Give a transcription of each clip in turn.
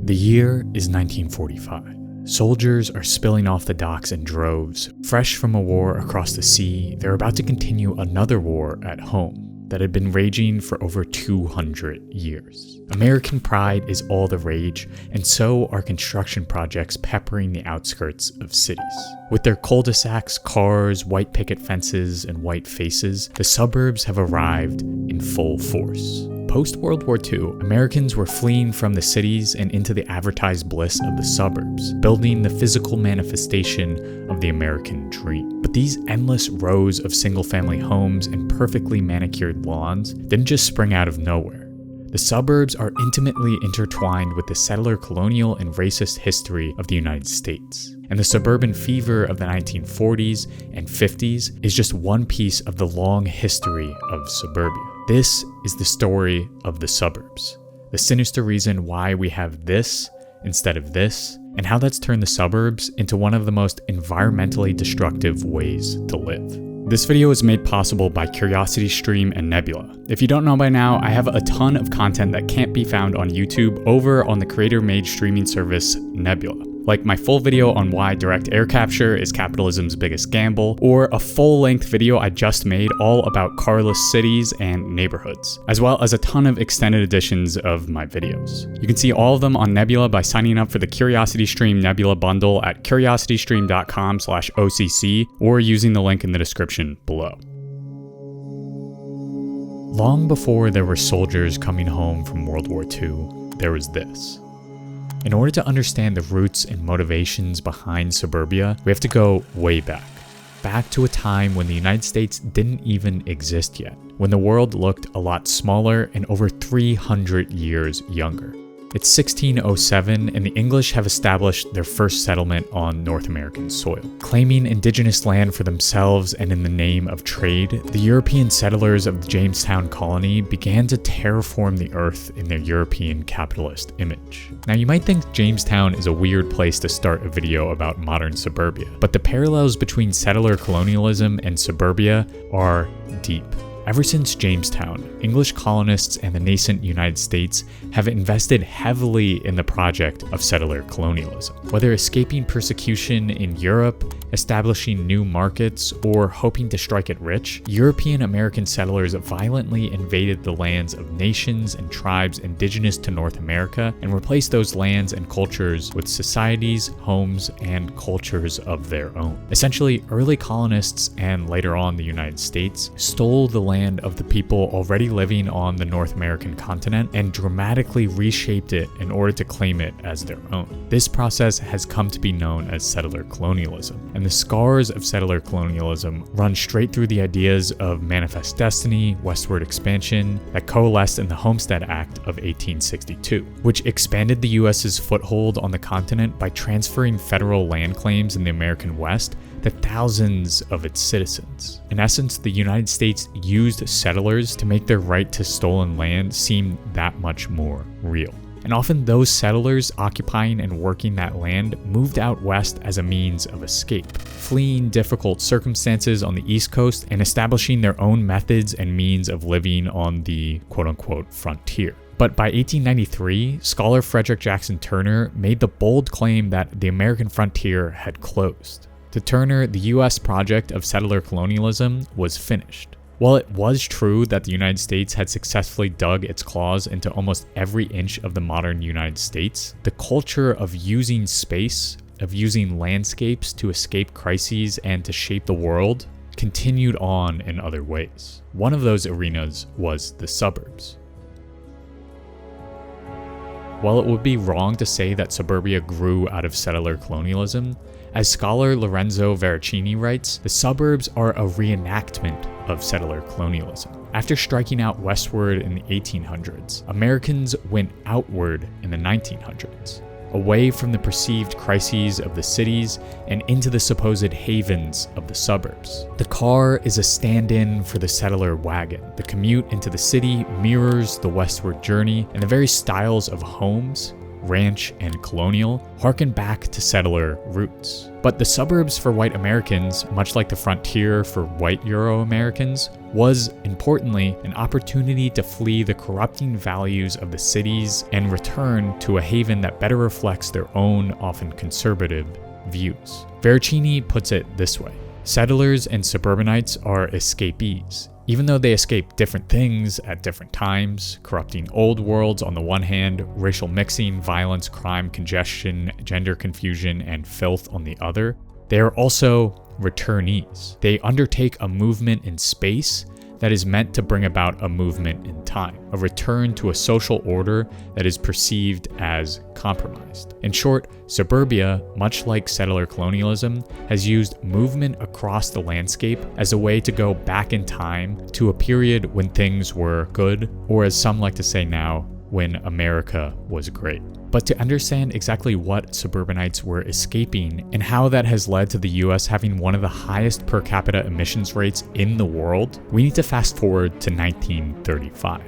The year is 1945. Soldiers are spilling off the docks in droves. Fresh from a war across the sea, they're about to continue another war at home that had been raging for over 200 years. American pride is all the rage, and so are construction projects peppering the outskirts of cities. With their cul-de-sacs, cars, white picket fences, and white faces, the suburbs have arrived in full force. Post-World War II, Americans were fleeing from the cities and into the advertised bliss of the suburbs, building the physical manifestation of the American dream. But these endless rows of single-family homes and perfectly manicured lawns didn't just spring out of nowhere. The suburbs are intimately intertwined with the settler-colonial and racist history of the United States. And the suburban fever of the 1940s and 50s is just one piece of the long history of suburbia. This is the story of the suburbs, the sinister reason why we have this instead of this, and how that's turned the suburbs into one of the most environmentally destructive ways to live. This video is made possible by CuriosityStream and Nebula. If you don't know by now, I have a ton of content that can't be found on YouTube over on the creator-made streaming service Nebula. Like my full video on why direct air capture is capitalism's biggest gamble, or a full-length video I just made all about carless cities and neighborhoods, as well as a ton of extended editions of my videos. You can see all of them on Nebula by signing up for the CuriosityStream Nebula bundle at curiositystream.com/OCC or using the link in the description below. Long before there were soldiers coming home from World War II, there was this. In order to understand the roots and motivations behind suburbia, we have to go way back to a time when the United States didn't even exist yet, when the world looked a lot smaller and over 300 years younger. It's 1607, and the English have established their first settlement on North American soil. Claiming indigenous land for themselves and in the name of trade, the European settlers of the Jamestown colony began to terraform the earth in their European capitalist image. Now, you might think Jamestown is a weird place to start a video about modern suburbia, but the parallels between settler colonialism and suburbia are deep. Ever since Jamestown, English colonists and the nascent United States have invested heavily in the project of settler colonialism. Whether escaping persecution in Europe, establishing new markets, or hoping to strike it rich, European American settlers violently invaded the lands of nations and tribes indigenous to North America and replaced those lands and cultures with societies, homes, and cultures of their own. Essentially, early colonists and later on the United States stole the land of the people already living on the North American continent and dramatically reshaped it in order to claim it as their own. This process has come to be known as settler colonialism, and the scars of settler colonialism run straight through the ideas of manifest destiny, westward expansion that coalesced in the Homestead Act of 1862, which expanded the US's foothold on the continent by transferring federal land claims in the American West to thousands of its citizens. In essence, the United States used settlers to make their right to stolen land seem that much more real. And often those settlers occupying and working that land moved out west as a means of escape, fleeing difficult circumstances on the East Coast and establishing their own methods and means of living on the quote-unquote frontier. But by 1893, scholar Frederick Jackson Turner made the bold claim that the American frontier had closed. To Turner, the US project of settler colonialism was finished. While it was true that the United States had successfully dug its claws into almost every inch of the modern United States, the culture of using space, of using landscapes to escape crises and to shape the world, continued on in other ways. One of those arenas was the suburbs. While it would be wrong to say that suburbia grew out of settler colonialism, as scholar Lorenzo Veracini writes, the suburbs are a reenactment of settler colonialism. After striking out westward in the 1800s, Americans went outward in the 1900s, away from the perceived crises of the cities and into the supposed havens of the suburbs. The car is a stand-in for the settler wagon. The commute into the city mirrors the westward journey, and the very styles of homes ranch, and colonial harken back to settler roots. But the suburbs for white Americans, much like the frontier for white Euro-Americans, was, importantly, an opportunity to flee the corrupting values of the cities and return to a haven that better reflects their own, often conservative, views. Veracini puts it this way: settlers and suburbanites are escapees. Even though they escape different things at different times, corrupting old worlds on the one hand, racial mixing, violence, crime, congestion, gender confusion, and filth on the other, they are also returnees. They undertake a movement in space that is meant to bring about a movement in time, a return to a social order that is perceived as compromised. In short, Suburbia, much like settler colonialism, has used movement across the landscape as a way to go back in time to a period when things were good, or as some like to say now, when America was great. But to understand exactly what suburbanites were escaping and how that has led to the US having one of the highest per capita emissions rates in the world, we need to fast forward to 1935.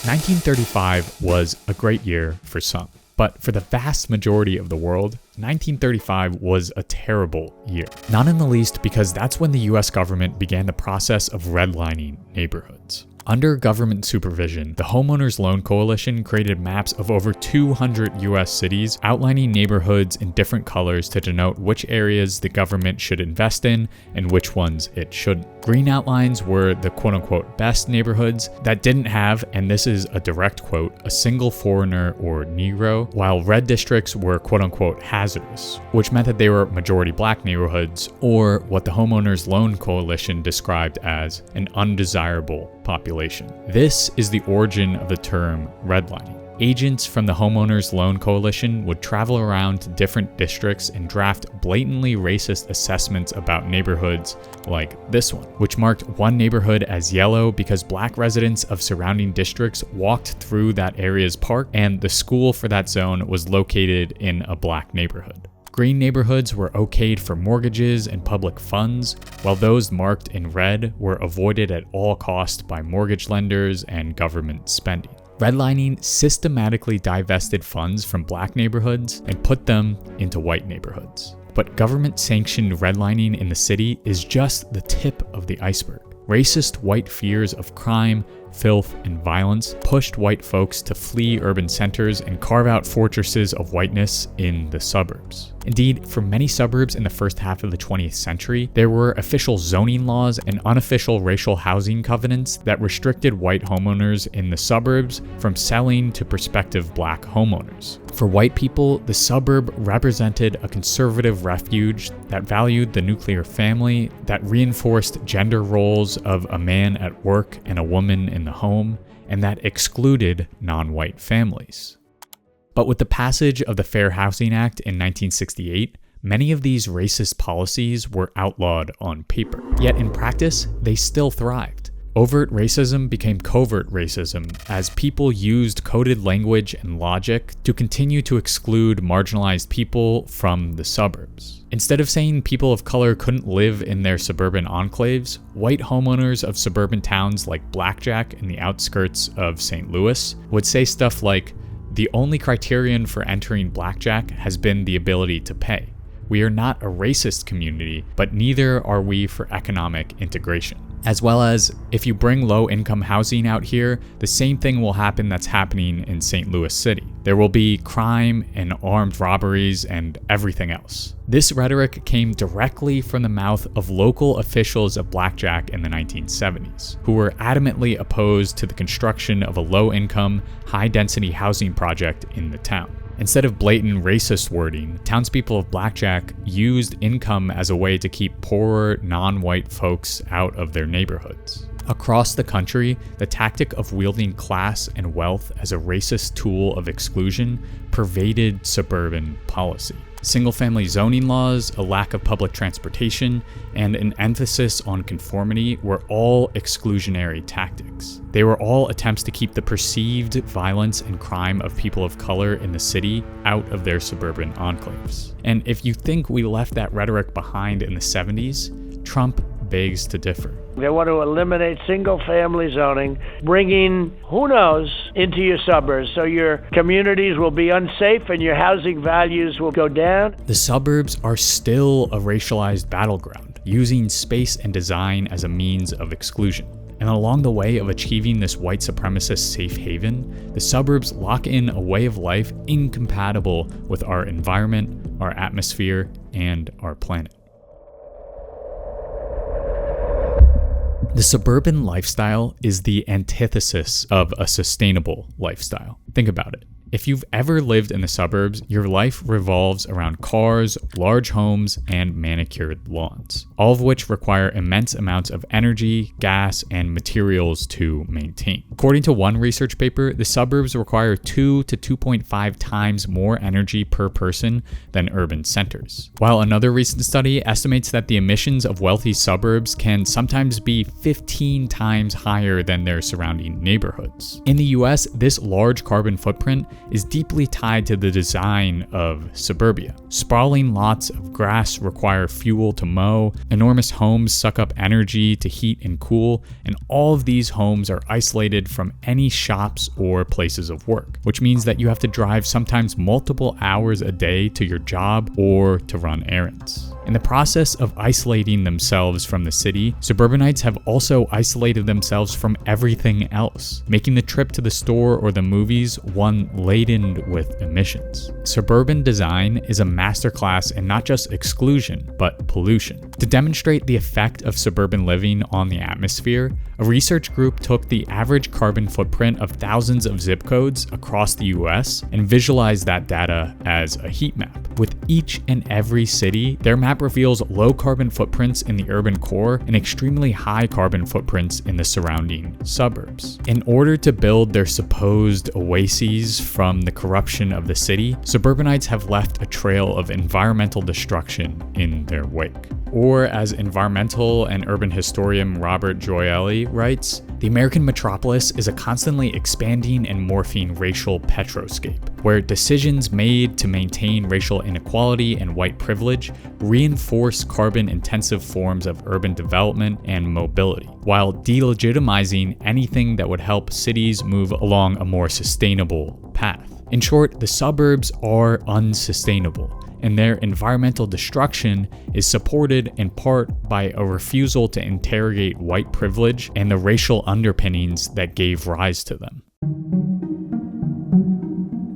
1935 was a great year for some, but for the vast majority of the world, 1935 was a terrible year. Not in the least because that's when the US government began the process of redlining neighborhoods. Under government supervision, the Homeowners Loan Coalition created maps of over 200 US cities outlining neighborhoods in different colors to denote which areas the government should invest in and which ones it shouldn't. Green outlines were the quote-unquote best neighborhoods that didn't have, and this is a direct quote, a single foreigner or Negro, while red districts were quote-unquote hazardous, which meant that they were majority black neighborhoods, or what the Homeowners Loan Coalition described as an undesirable population. This is the origin of the term redlining. Agents from the Homeowners Loan Coalition would travel around to different districts and draft blatantly racist assessments about neighborhoods like this one, which marked one neighborhood as yellow because black residents of surrounding districts walked through that area's park, and the school for that zone was located in a black neighborhood. Green neighborhoods were okayed for mortgages and public funds, while those marked in red were avoided at all costs by mortgage lenders and government spending. Redlining systematically divested funds from black neighborhoods and put them into white neighborhoods. But government-sanctioned redlining in the city is just the tip of the iceberg. Racist white fears of crime, filth, and violence pushed white folks to flee urban centers and carve out fortresses of whiteness in the suburbs. Indeed, for many suburbs in the first half of the 20th century, there were official zoning laws and unofficial racial housing covenants that restricted white homeowners in the suburbs from selling to prospective black homeowners. For white people, the suburb represented a conservative refuge that valued the nuclear family, that reinforced gender roles of a man at work and a woman in the home, and that excluded non-white families. But with the passage of the Fair Housing Act in 1968, many of these racist policies were outlawed on paper. Yet in practice, they still thrived. Overt racism became covert racism as people used coded language and logic to continue to exclude marginalized people from the suburbs. Instead of saying people of color couldn't live in their suburban enclaves, white homeowners of suburban towns like Blackjack in the outskirts of St. Louis would say stuff like, "The only criterion for entering Blackjack has been the ability to pay. We are not a racist community, but neither are we for economic integration." As well as, if you bring low-income housing out here, the same thing will happen that's happening in St. Louis City. There will be crime and armed robberies and everything else. This rhetoric came directly from the mouth of local officials of Blackjack in the 1970s, who were adamantly opposed to the construction of a low-income, high-density housing project in the town. Instead of blatant racist wording, townspeople of Blackjack used income as a way to keep poorer, non-white folks out of their neighborhoods. Across the country, the tactic of wielding class and wealth as a racist tool of exclusion pervaded suburban policy. Single-family zoning laws, a lack of public transportation, and an emphasis on conformity were all exclusionary tactics. They were all attempts to keep the perceived violence and crime of people of color in the city out of their suburban enclaves. And if you think we left that rhetoric behind in the 70s, Trump begs to differ. They want to eliminate single-family zoning, bringing, who knows, into your suburbs. So your communities will be unsafe and your housing values will go down. The suburbs are still a racialized battleground, using space and design as a means of exclusion. And along the way of achieving this white supremacist safe haven, the suburbs lock in a way of life incompatible with our environment, our atmosphere, and our planet. The suburban lifestyle is the antithesis of a sustainable lifestyle. Think about it. If you've ever lived in the suburbs, your life revolves around cars, large homes, and manicured lawns, all of which require immense amounts of energy, gas, and materials to maintain. According to one research paper, the suburbs require 2 to 2.5 times more energy per person than urban centers, while another recent study estimates that the emissions of wealthy suburbs can sometimes be 15 times higher than their surrounding neighborhoods. In the US, this large carbon footprint is deeply tied to the design of suburbia. Sprawling lots of grass require fuel to mow, enormous homes suck up energy to heat and cool, and all of these homes are isolated from any shops or places of work, which means that you have to drive sometimes multiple hours a day to your job or to run errands. In the process of isolating themselves from the city, suburbanites have also isolated themselves from everything else, making the trip to the store or the movies one laden with emissions. Suburban design is a masterclass in not just exclusion, but pollution. To demonstrate the effect of suburban living on the atmosphere, a research group took the average carbon footprint of thousands of zip codes across the US and visualized that data as a heat map. With each and every city, their map reveals low carbon footprints in the urban core and extremely high carbon footprints in the surrounding suburbs. In order to build their supposed oases from the corruption of the city, suburbanites have left a trail of environmental destruction in their wake. Or, as environmental and urban historian Robert Gioeli writes, the American metropolis is a constantly expanding and morphing racial petroscape, where decisions made to maintain racial inequality and white privilege reinforce carbon-intensive forms of urban development and mobility, while delegitimizing anything that would help cities move along a more sustainable path. In short, the suburbs are unsustainable, and their environmental destruction is supported in part by a refusal to interrogate white privilege and the racial underpinnings that gave rise to them.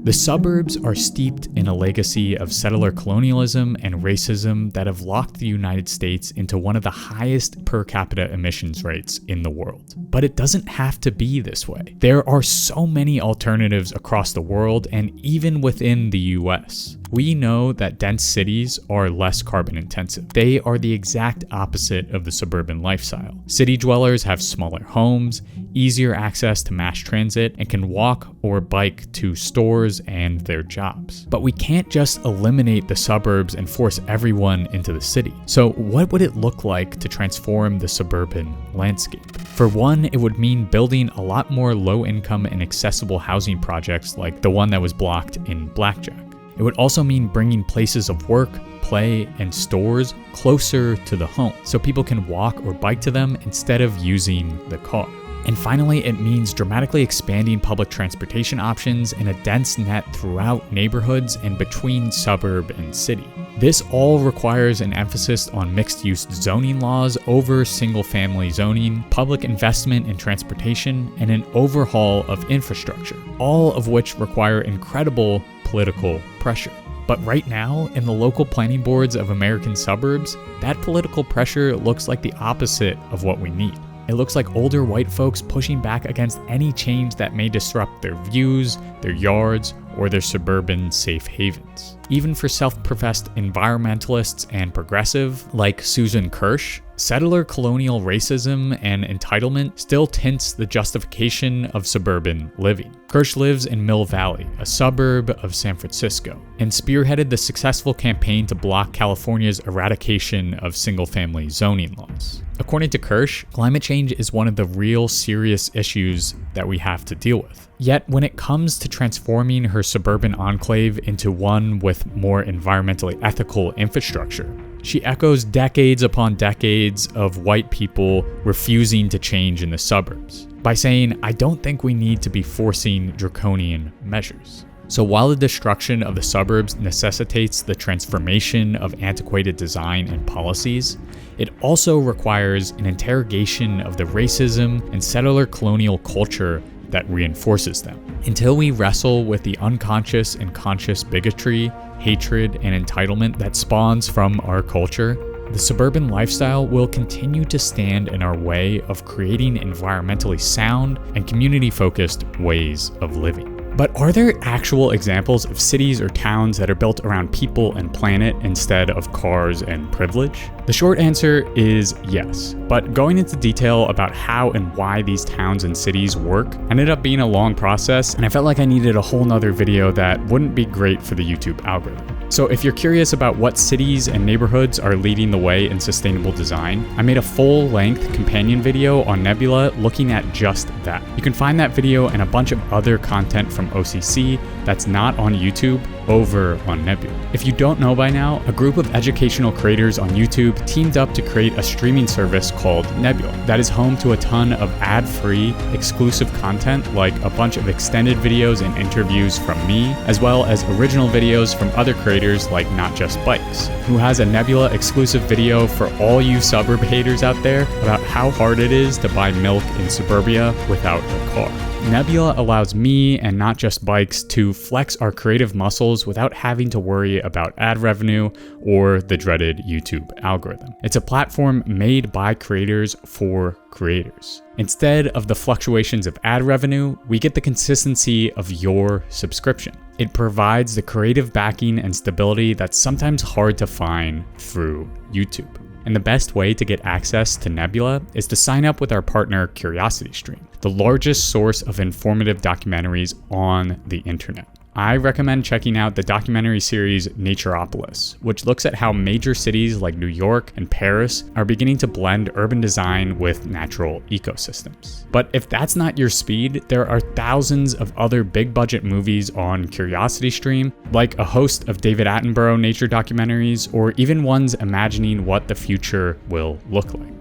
The suburbs are steeped in a legacy of settler colonialism and racism that have locked the United States into one of the highest per capita emissions rates in the world. But it doesn't have to be this way. There are so many alternatives across the world and even within the US. We know that dense cities are less carbon intensive. They are the exact opposite of the suburban lifestyle. City dwellers have smaller homes, easier access to mass transit, and can walk or bike to stores and their jobs. But we can't just eliminate the suburbs and force everyone into the city. So what would it look like to transform the suburban landscape? For one, it would mean building a lot more low-income and accessible housing projects like the one that was blocked in Blackjack. It would also mean bringing places of work, play, and stores closer to the home so people can walk or bike to them instead of using the car. And finally, it means dramatically expanding public transportation options in a dense net throughout neighborhoods and between suburb and city. This all requires an emphasis on mixed-use zoning laws over single-family zoning, public investment in transportation, and an overhaul of infrastructure, all of which require incredible political pressure. But right now, in the local planning boards of American suburbs, that political pressure looks like the opposite of what we need. It looks like older white folks pushing back against any change that may disrupt their views, their yards, or their suburban safe havens. Even for self-professed environmentalists and progressive, like Susan Kirsch, settler-colonial racism and entitlement still tints the justification of suburban living. Kirsch lives in Mill Valley, a suburb of San Francisco, and spearheaded the successful campaign to block California's eradication of single-family zoning laws. According to Kirsch, climate change is one of the real serious issues that we have to deal with. Yet, when it comes to transforming her suburban enclave into one with more environmentally ethical infrastructure, She echoes decades upon decades of white people refusing to change in the suburbs by saying, I don't think we need to be forcing draconian measures. So while the destruction of the suburbs necessitates the transformation of antiquated design and policies, it also requires an interrogation of the racism and settler colonial culture that reinforces them. Until we wrestle with the unconscious and conscious bigotry, hatred, and entitlement that spawns from our culture, the suburban lifestyle will continue to stand in our way of creating environmentally sound and community-focused ways of living. But are there actual examples of cities or towns that are built around people and planet instead of cars and privilege? The short answer is yes, but going into detail about how and why these towns and cities work ended up being a long process, and I felt like I needed a whole nother video that wouldn't be great for the YouTube algorithm. So if you're curious about what cities and neighborhoods are leading the way in sustainable design, I made a full-length companion video on Nebula looking at just that. You can find that video and a bunch of other content from OCC that's not on YouTube over on Nebula. If you don't know by now, a group of educational creators on YouTube teamed up to create a streaming service called Nebula that is home to a ton of ad-free, exclusive content like a bunch of extended videos and interviews from me, as well as original videos from other creators like Not Just Bikes, who has a Nebula exclusive video for all you suburb haters out there about how hard it is to buy milk in Suburbia without a car. Nebula allows me and Not Just Bikes to flex our creative muscles without having to worry about ad revenue or the dreaded YouTube algorithm. It's a platform made by creators for creators. Instead of the fluctuations of ad revenue, we get the consistency of your subscription. It provides the creative backing and stability that's sometimes hard to find through YouTube. And the best way to get access to Nebula is to sign up with our partner CuriosityStream, the largest source of informative documentaries on the internet. I recommend checking out the documentary series Naturopolis, which looks at how major cities like New York and Paris are beginning to blend urban design with natural ecosystems. But if that's not your speed, there are thousands of other big budget movies on CuriosityStream, like a host of David Attenborough nature documentaries, or even ones imagining what the future will look like.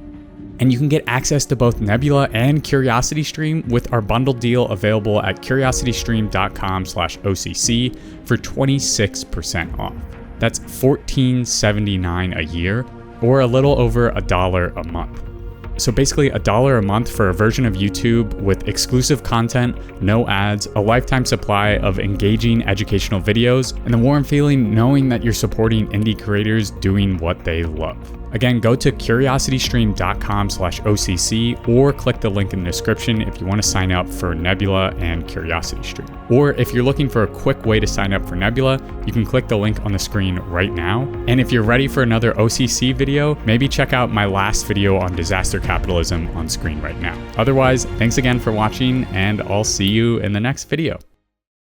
And you can get access to both Nebula and CuriosityStream with our bundle deal available at curiositystream.com/OCC for 26% off. That's $14.79 a year, or a little over $1 a month. So basically $1 a month for a version of YouTube with exclusive content, no ads, a lifetime supply of engaging educational videos, and the warm feeling knowing that you're supporting indie creators doing what they love. Again, go to curiositystream.com/OCC or click the link in the description if you want to sign up for Nebula and CuriosityStream. Or if you're looking for a quick way to sign up for Nebula, you can click the link on the screen right now. And if you're ready for another OCC video, maybe check out my last video on disaster capitalism on screen right now. Otherwise, thanks again for watching, and I'll see you in the next video.